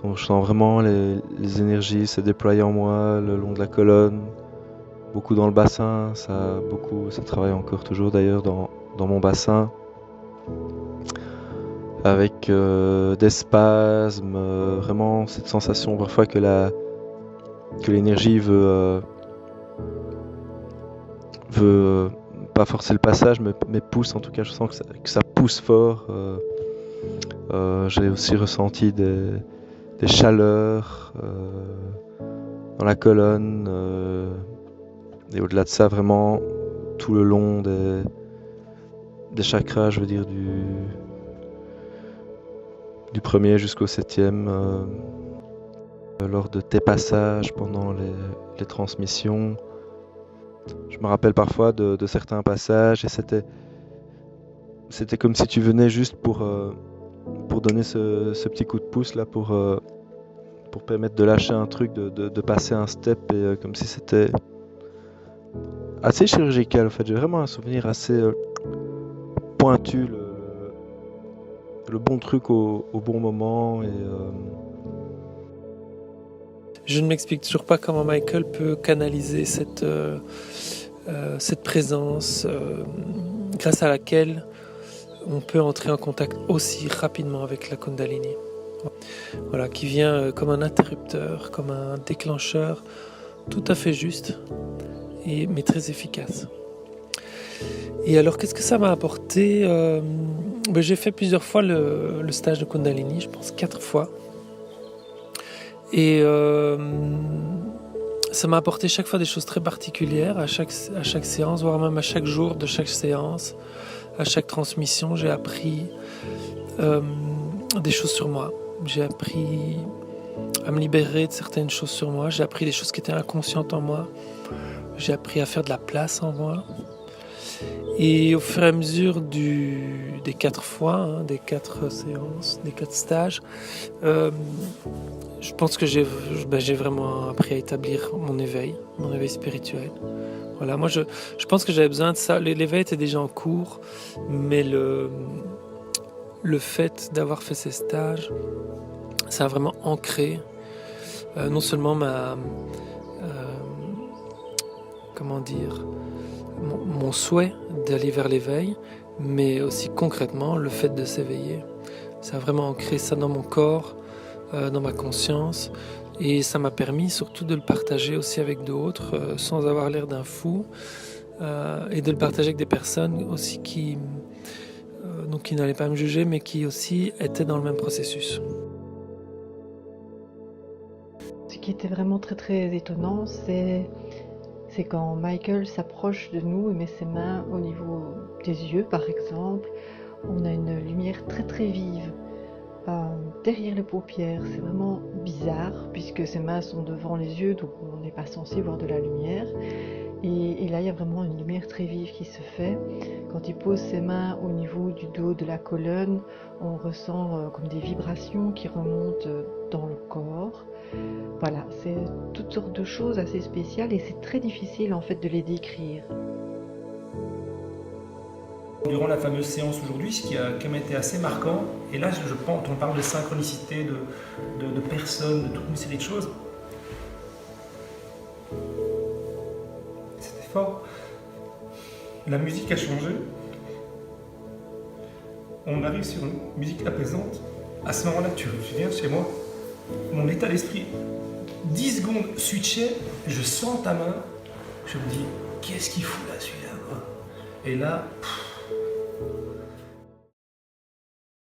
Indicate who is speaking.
Speaker 1: Donc je sens vraiment les énergies se déployer en moi le long de la colonne, beaucoup dans le bassin, ça travaille encore toujours d'ailleurs dans mon bassin, avec des spasmes, vraiment cette sensation parfois que l'énergie veut pas forcer le passage, mais pousse en tout cas, je sens que ça pousse fort. J'ai aussi ressenti des chaleurs dans la colonne, et au-delà de ça, vraiment tout le long des chakras, je veux dire du premier jusqu'au septième, lors de tes passages pendant les transmissions. Je me rappelle parfois de certains passages et c'était comme si tu venais juste pour donner ce petit coup de pouce là, pour permettre de lâcher un truc, de passer un step, et comme si c'était assez chirurgical en fait. J'ai vraiment un souvenir assez pointu, le bon truc au bon moment.
Speaker 2: Je ne m'explique toujours pas comment Michael peut canaliser cette présence grâce à laquelle on peut entrer en contact aussi rapidement avec la Kundalini. Voilà, qui vient comme un interrupteur, comme un déclencheur tout à fait juste, mais très efficace. Et alors, qu'est-ce que ça m'a apporté? J'ai fait plusieurs fois le stage de Kundalini, je pense 4 fois. Et ça m'a apporté chaque fois des choses très particulières à chaque séance, voire même à chaque jour de chaque séance, à chaque transmission. J'ai appris des choses sur moi. J'ai appris à me libérer de certaines choses sur moi. J'ai appris des choses qui étaient inconscientes en moi. J'ai appris à faire de la place en moi. Et au fur et à mesure des 4 fois, des 4 séances, des 4 stages, je pense que j'ai vraiment appris à établir mon éveil spirituel. Voilà, moi je pense que j'avais besoin de ça. L'éveil était déjà en cours, mais le fait d'avoir fait ces stages, ça a vraiment ancré non seulement mon souhait d'aller vers l'éveil, mais aussi concrètement le fait de s'éveiller. Ça a vraiment ancré ça dans mon corps, dans ma conscience, et ça m'a permis surtout de le partager aussi avec d'autres, sans avoir l'air d'un fou, et de le partager avec des personnes aussi qui n'allaient pas me juger, mais qui aussi étaient dans le même processus.
Speaker 3: Ce qui était vraiment très très étonnant, c'est quand Michael s'approche de nous et met ses mains au niveau des yeux, par exemple. On a une lumière très très vive derrière les paupières. C'est vraiment bizarre puisque ses mains sont devant les yeux, donc on n'est pas censé voir de la lumière. Et là, il y a vraiment une lumière très vive qui se fait. Quand il pose ses mains au niveau du dos, de la colonne, on ressent comme des vibrations qui remontent dans le corps. Voilà, c'est toutes sortes de choses assez spéciales et c'est très difficile en fait de les décrire.
Speaker 4: Durant la fameuse séance aujourd'hui, ce qui a quand même été assez marquant, et là je pense, on parle de synchronicité, de personnes, de toute une série de choses, c'était fort. La musique a changé, on arrive sur une musique apaisante, à ce moment-là tu viens chez moi, mon état d'esprit, 10 secondes switché, je sens ta main, je me dis, qu'est-ce qu'il fout là celui-là? Et là,